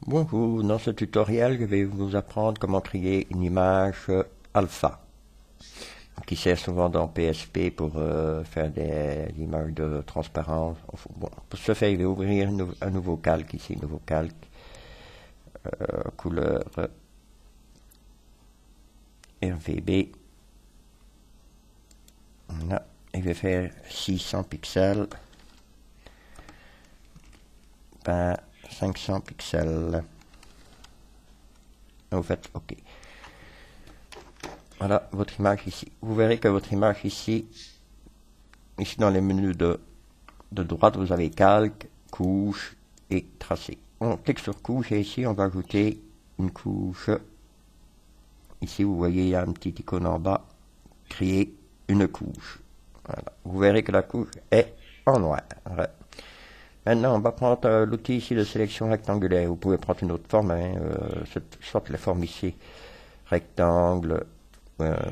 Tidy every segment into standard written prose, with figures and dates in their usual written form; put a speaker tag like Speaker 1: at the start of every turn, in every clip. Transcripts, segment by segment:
Speaker 1: Bonjour, dans ce tutoriel, je vais vous apprendre comment créer une image alpha, qui sert souvent dans PSP pour faire des images de transparence. Bon, pour ce faire, je vais ouvrir un nouveau calque ici, nouveau calque, couleur RGB. Voilà, et je vais faire 600 pixels par 500 pixels. Vous faites OK. Voilà votre image ici. Vous verrez que votre image ici dans les menus de droite, vous avez calque, couche et tracé. On clique sur couche et ici on va ajouter une couche. Ici vous voyez il y a une petite icône en bas, créer une couche. Voilà. Vous verrez que la couche est en noir. Voilà. Maintenant on va prendre l'outil ici de sélection rectangulaire. Vous pouvez prendre une autre forme, hein, soit les formes ici, rectangle,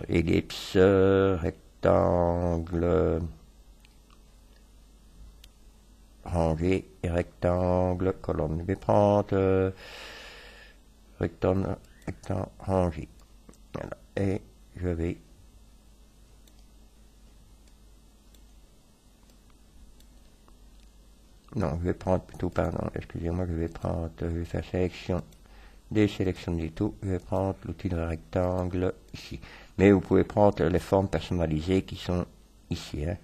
Speaker 1: ellipse, rectangle, rangée et rectangle, colonne. Je vais prendre rectangle, rangée. Voilà. Et je vais non, je vais prendre plutôt, pardon, excusez-moi, je vais faire sélection, désélectionner tout, je vais prendre l'outil de rectangle ici. Mais vous pouvez prendre les formes personnalisées qui sont ici. Hein.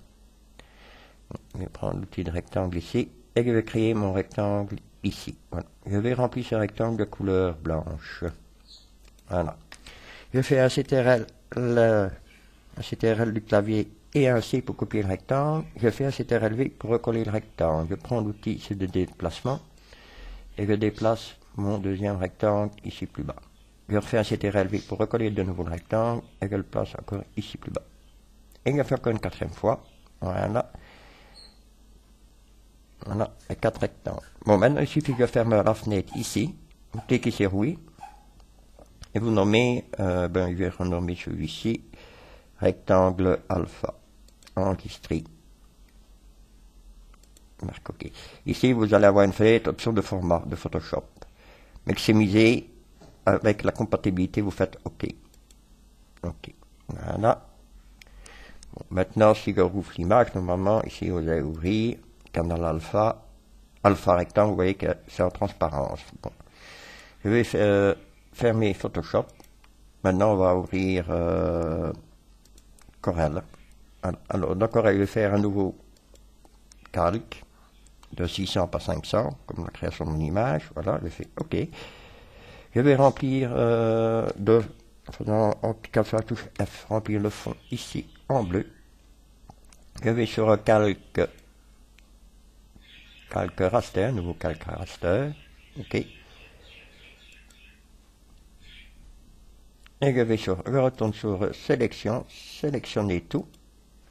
Speaker 1: Je vais prendre l'outil de rectangle ici et je vais créer mon rectangle ici. Voilà. Je vais remplir ce rectangle de couleur blanche. Voilà. Je fais un CTRL, un CTRL du clavier et un C pour copier le rectangle. Je fais un CTRL V pour recoller le rectangle. Je prends l'outil de déplacement et je déplace mon deuxième rectangle ici plus bas. Je refais un CTRL V pour recoller de nouveau le rectangle et je le place encore ici plus bas. Et je fais encore une quatrième fois. Voilà. Voilà, les 4 rectangles. Bon, maintenant il suffit que je ferme la fenêtre ici. Vous cliquez sur oui. Et vous nommez, je vais renommer celui-ci, rectangle alpha. Enregistré. Marque OK. Ici, vous allez avoir une fenêtre option de format de Photoshop. Maximiser avec la compatibilité, vous faites OK. OK. Voilà. Bon, maintenant, si je rouvre l'image, normalement, ici, vous allez ouvrir canal alpha, alpha rectangle, vous voyez que c'est en transparence. Bon. Je vais fermer Photoshop. Maintenant, on va ouvrir Corel. Alors, dans Corel, je vais faire un nouveau calque de 600 par 500, comme la création de mon image. Voilà, je fais OK. Je vais remplir en cliquant sur la touche F, remplir le fond ici en bleu. Je vais sur un calque raster, nouveau calque raster. OK. Et je retourne sur sélection, sélectionner tout.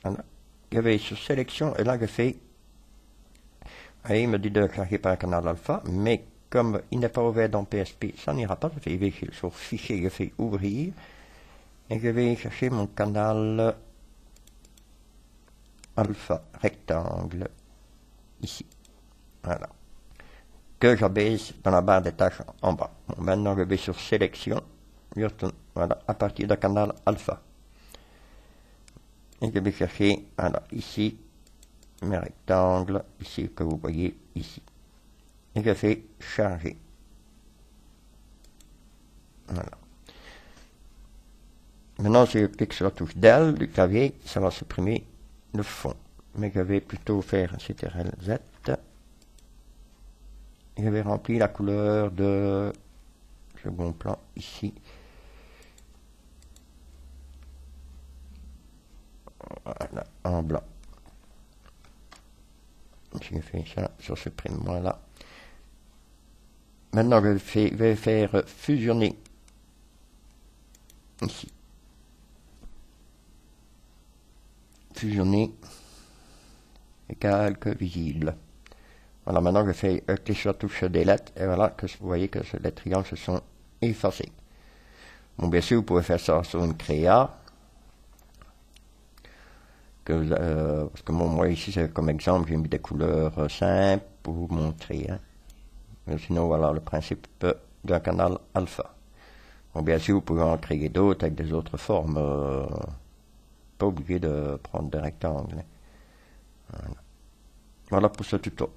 Speaker 1: Voilà. Je vais sur sélection et là je fais. Et il me dit de charger par un canal alpha, mais comme il n'est pas ouvert dans PSP, ça n'ira pas. Je vais sur fichier, je fais ouvrir et je vais chercher mon canal alpha rectangle ici. Voilà. Que j'abaisse dans la barre des tâches en bas. Bon, maintenant je vais sur sélection. Je retourne, voilà, à partir d'un canal alpha. Et je vais chercher, voilà, ici, mes rectangles, ici, que vous voyez ici. Et je fais charger. Voilà. Maintenant, si je clique sur la touche Del du clavier, ça va supprimer le fond. Mais je vais plutôt faire un CTRL Z. Et je vais remplir la couleur de second plan ici. Voilà, en blanc. Si je fais ça, ça supprime, voilà. Maintenant, je vais faire fusionner ici. Fusionner et calque visible. Voilà, maintenant je fais clic sur la touche Delete et voilà que vous voyez que les triangles se sont effacés. Bon, bien sûr, vous pouvez faire ça sur une créa. Parce que moi ici, comme exemple, j'ai mis des couleurs simples pour vous montrer. Hein. Mais sinon, voilà le principe d'un canal alpha. Bon, bien sûr, vous pouvez en créer d'autres avec des autres formes. Pas obligé de prendre des rectangles. Voilà pour ce tuto.